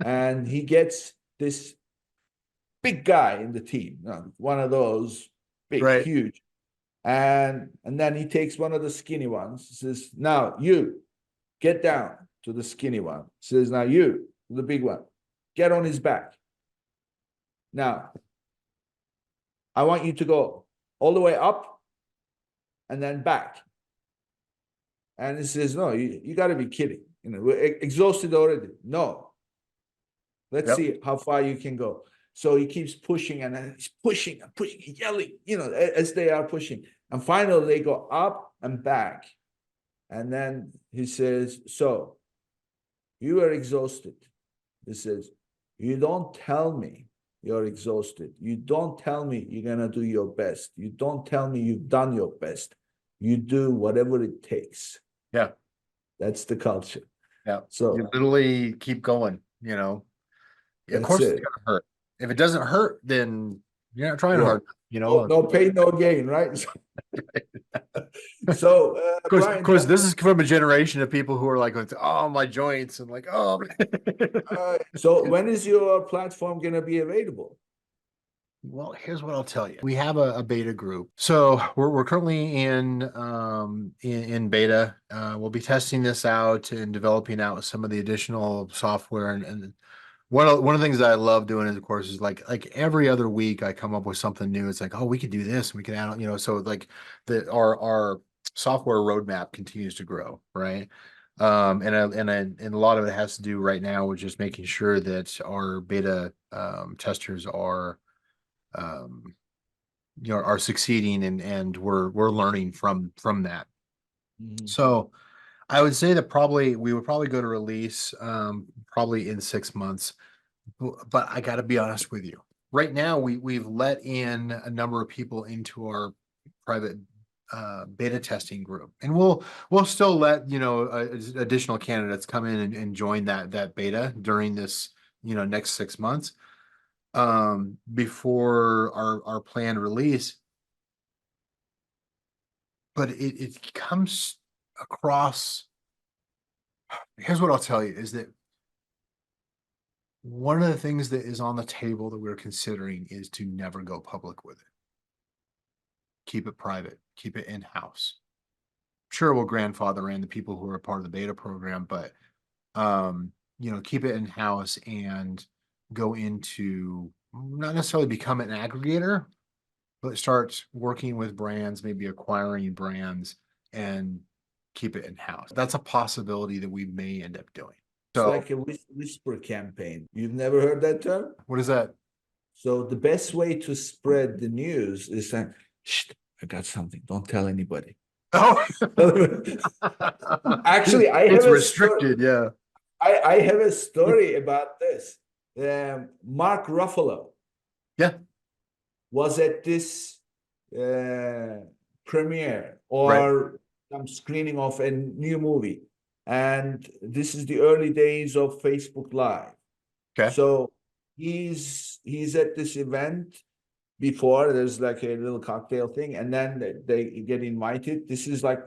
And he gets this big guy in the team, one of those big, Right. huge, and then he takes one of the skinny ones. Says, "Now you get down to the skinny one." Says, "Now you, the big one, get on his back. Now I want you to go all the way up and then back." And he says, "No, you got to be kidding. We're exhausted already. No, let's Yep. see how far you can go." So he keeps pushing and he's pushing and pushing, yelling, as they are pushing. And finally, they go up and back. And then he says, "So you are exhausted." He says, "You don't tell me you're exhausted. You don't tell me you're going to do your best. You don't tell me you've done your best. You do whatever it takes." Yeah. That's the culture. Yeah. So You literally keep going, Of that's course it's it. gonna hurt. If it doesn't hurt, then you're not trying Yeah. hard, No, no pain, no gain, right? So, Of Brian, course, this is from a generation of people who are like, oh, my joints, and like, oh. so when is your platform going to be available? Well, here's what I'll tell you. We have a beta group. So we're currently in beta. We'll be testing this out and developing out some of the additional software. And one of the things that I love doing is, of course, is like every other week I come up with something new. It's like, oh, we could do this, and we can add on, so like our software roadmap continues to grow, right? And a lot of it has to do right now with just making sure that our beta testers um, are succeeding and we're learning from that. Mhm. So I would say that we would probably go to release probably in 6 months. But I got to be honest with you. Right now, we've let in a number of people into our private beta testing group, and we'll still let additional candidates come in and join that beta during this next 6 months before our planned release. But it comes across. Here's what I'll tell you is that one of the things that is on the table that we're considering is to never go public with it. Keep it private, keep it in-house. Sure, we'll grandfather in the people who are part of the beta program, but keep it in-house and go into not necessarily become an aggregator, but start working with brands, maybe acquiring brands and keep it in-house. That's a possibility that we may end up doing. It's So, like a whisper campaign. You've never heard that term? what is that? So the best way to spread the news is that, shh, I got something. Don't tell anybody. Oh, Actually, I it's have a restricted. story. Yeah. I have a story about this. Mark Ruffalo Yeah. was at this premiere Right. or some screening of a new movie. And this is the early days of Facebook Live. Okay. So he's at this event before. There's like a little cocktail thing, and then they get invited. This is like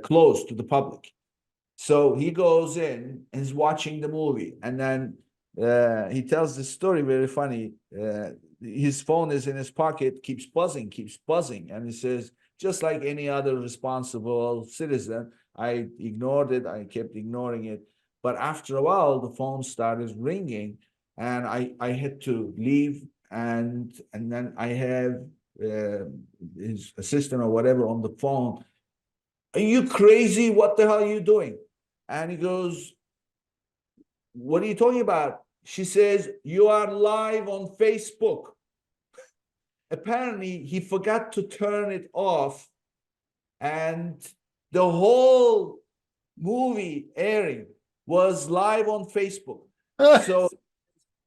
closed to the public. So he goes in and is watching the movie, and then he tells the story very funny. His phone is in his pocket, keeps buzzing, and he says, just like any other responsible citizen, I ignored it. I kept ignoring it, but after a while, the phone started ringing, and I had to leave, and then I have his assistant or whatever on the phone. Are you crazy? What the hell are you doing? And he goes, what are you talking about? She says, you are live on Facebook. Apparently, he forgot to turn it off, and the whole movie airing was live on Facebook. So,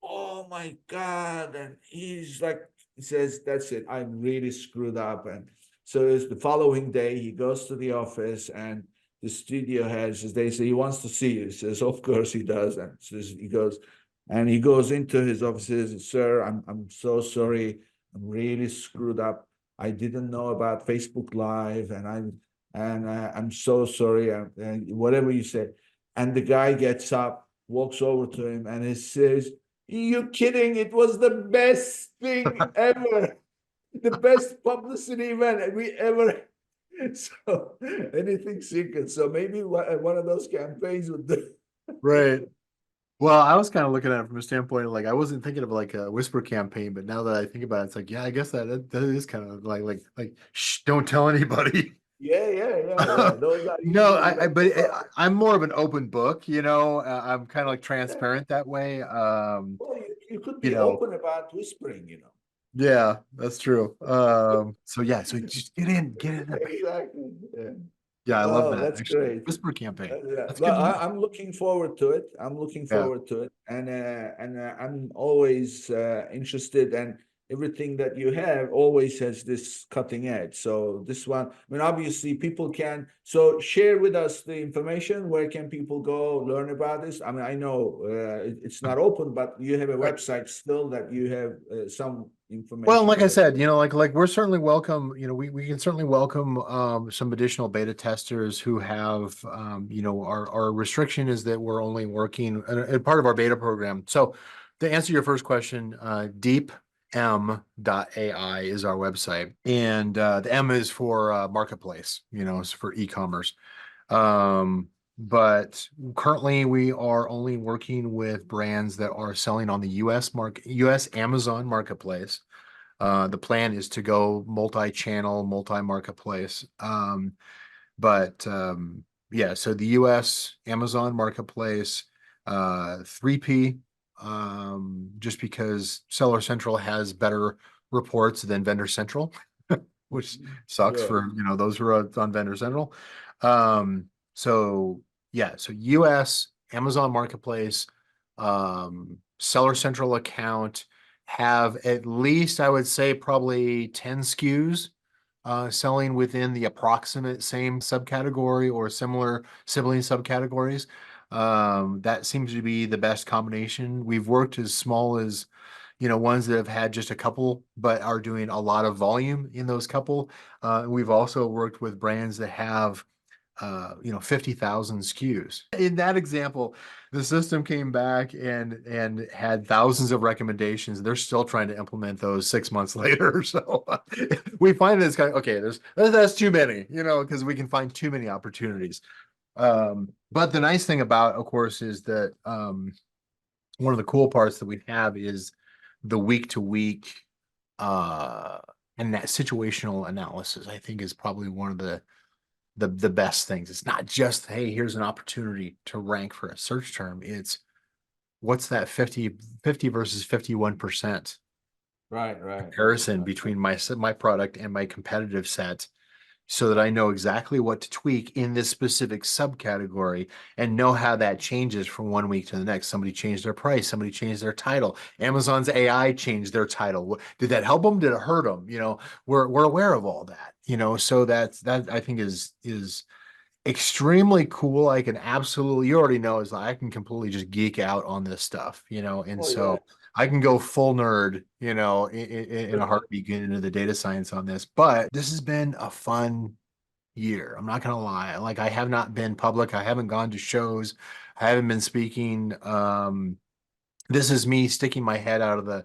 oh my God. And he's like, he says, that's it. I'm really screwed up. And so it's the following day, he goes to the office, and the studio heads, they say, he wants to see you. He says, of course he does. And so he goes into his offices, sir, I'm so sorry. I'm really screwed up. I didn't know about Facebook Live, and I'm so sorry. And whatever you say. And the guy gets up, walks over to him, and he says, you kidding? It was the best thing ever. The best publicity event we ever. So anything secret. So maybe one of those campaigns would do. Right. Well, I was kind of looking at it from a standpoint of like I wasn't thinking of like a whisper campaign, but now that I think about it, it's like, yeah, I guess that is kind of like shh, don't tell anybody. Yeah. Those are No, usually I'm more of an open book, I'm kind of like transparent that way. well, you could You be know, open about whispering. yeah, that's true. So yeah, so just get in there. Exactly. Yeah. Yeah, I love No, that that's actually. great. Whisper campaign. Yeah, That's good but to know. I'm looking forward to it. Yeah. And I'm always interested, and everything that you have always has this cutting edge. So this one, I mean, obviously, people can. So share with us the information. Where can people go learn about this? I mean, I know it's not open, but you have a Right. website still that you have some information. Well, like I there. said, like we're certainly welcome, we can certainly welcome some additional beta testers who have our restriction is that we're only working and part of our beta program. So to answer your first question, deepm.ai is our website. And the M is for marketplace, it's for e-commerce. But currently we are only working with brands that are selling on the US Amazon marketplace. The plan is to go multi-channel, multi-marketplace. Yeah, so the US Amazon marketplace, 3P, just because Seller Central has better reports than Vendor Central, which sucks Yeah. for, those who are on Vendor Central. So yeah, so US, Amazon Marketplace, Seller Central account have at least, I would say, probably 10 SKUs selling within the approximate same subcategory or similar sibling subcategories. That seems to be the best combination. We've worked as small as, ones that have had just a couple, but are doing a lot of volume in those couple. We've also worked with brands that have 50,000 SKUs. In that example, the system came back and had thousands of recommendations. They're still trying to implement those 6 months later. So we find this kind of, okay, that's too many, because we can find too many opportunities. But the nice thing about, of course, is that one of the cool parts that we have is the week to week and that situational analysis, I think, is probably one of the best things. It's not just, hey, here's an opportunity to rank for a search term. It's what's that 50 versus 51% Right. comparison between my product and my competitive set, so that I know exactly what to tweak in this specific subcategory and know how that changes from one week to the next. Somebody changed their price, somebody changed their title. Amazon's AI changed their title. Did that help them? Did it hurt them? We're aware of all that, so that I think is extremely cool. I can absolutely, you already know, is I can completely just geek out on this stuff, and Oh yeah. so I can go full nerd, in a heartbeat, get into the data science on this. But this has been a fun year. I'm not gonna lie. Like, I have not been public. I haven't gone to shows. I haven't been speaking. This is me sticking my head out of the,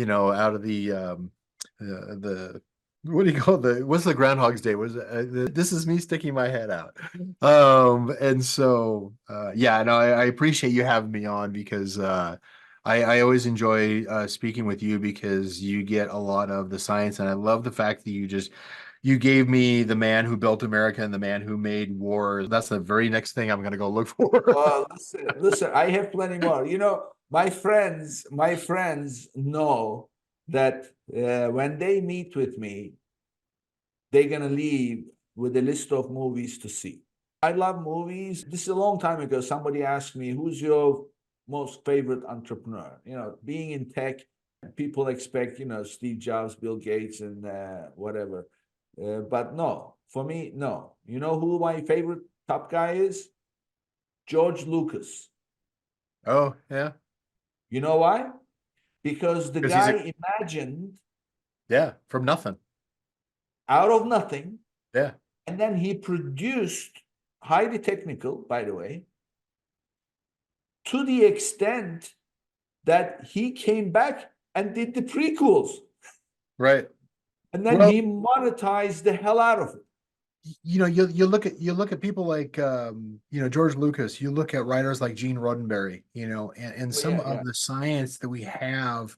out of the what do you call what's the Groundhog's Day? Was this is me sticking my head out. And so yeah, no, I appreciate you having me on, because I always enjoy speaking with you, because you get a lot of the science, and I love the fact that you gave me the man who built America and the man who made war. That's the very next thing I'm gonna go look for. Well, listen, I have plenty more. My friends know that when they meet with me, they're gonna leave with a list of movies to see. I love movies. This is a long time ago. Somebody asked me, "Who's your most favorite entrepreneur?" Being in tech, people expect, Steve Jobs, Bill Gates, and whatever. But no, for me, no. You know who my favorite top guy is? George Lucas. Oh, yeah. You know why? Because the Because he's guy imagined yeah, from nothing. out of nothing, Yeah. and then he produced, highly technical, by the way, to the extent that he came back and did the prequels, Right. and then Well, he monetized the hell out of it. you look at people like George Lucas. You look at writers like Gene Roddenberry, and Oh, some yeah, of yeah. the science that we have,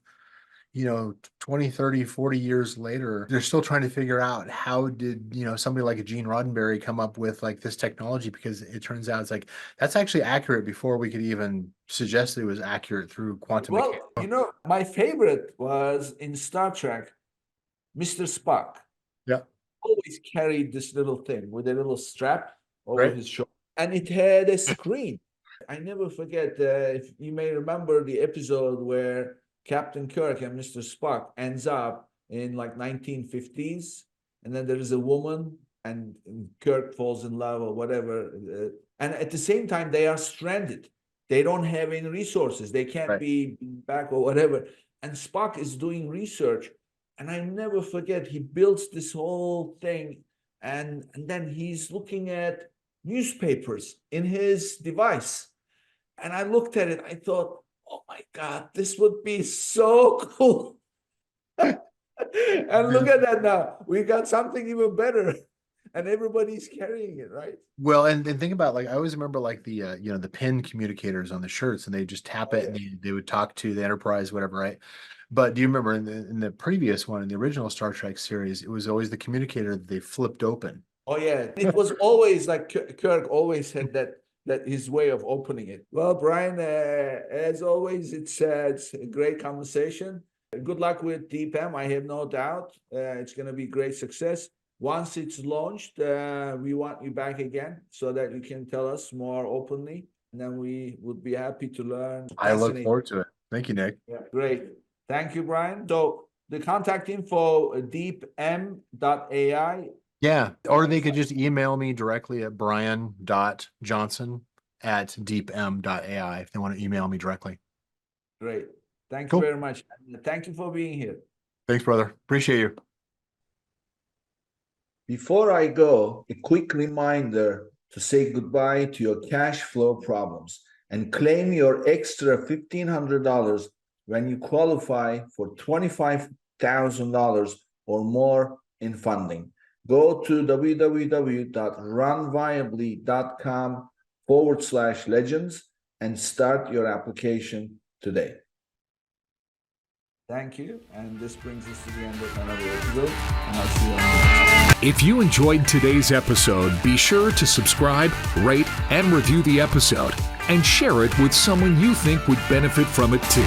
20, 30, 40 years later, they're still trying to figure out how did, somebody like a Gene Roddenberry come up with like this technology, because it turns out it's like that's actually accurate before we could even suggest that it was accurate through quantum mechanics. Well, my favorite was in Star Trek, Mr. Spock. Yeah. Always carried this little thing with a little strap over Right. his shoulder, and it had a screen. I never forget, if you may remember the episode where Captain Kirk and Mr. Spock ends up in like 1950s, and then there is a woman, and Kirk falls in love or whatever, and at the same time they are stranded. They don't have any resources. They can't Right. be back or whatever. And Spock is doing research, and I never forget, he builds this whole thing, and then he's looking at newspapers in his device. And I looked at it, I thought, oh my God, this would be so cool. And look at that now. We got something even better. And everybody's carrying it, right? Well, and think about, like, I always remember like the the pin communicators on the shirts, and they just tap Oh, it and yeah. they would talk to the Enterprise, whatever, right? But do you remember in the previous one, in the original Star Trek series, it was always the communicator that they flipped open. Oh yeah, it was always like Kirk always had that his way of opening it. Well, Brian, as always, it's a great conversation. Good luck with DPAM. I have no doubt it's going to be great success. Once it's launched, we want you back again so that you can tell us more openly. And then we would be happy to learn. I look Fascinating. forward to it. Thank you, Nick. Yeah, great. Thank you, Brian. So the contact info, deepm.ai. Yeah, or they could just email me directly at brian.johnson@deepm.ai if they want to email me directly. Great. Thank Cool. you very much. And thank you for being here. Thanks, brother. Appreciate you. Before I go, a quick reminder to say goodbye to your cash flow problems and claim your extra $1,500 when you qualify for $25,000 or more in funding. Go to www.runviably.com/legends and start your application today. Thank you. And this brings us to the end of another episode. And I'll see you on the next one. If you enjoyed today's episode, be sure to subscribe, rate, and review the episode, and share it with someone you think would benefit from it too.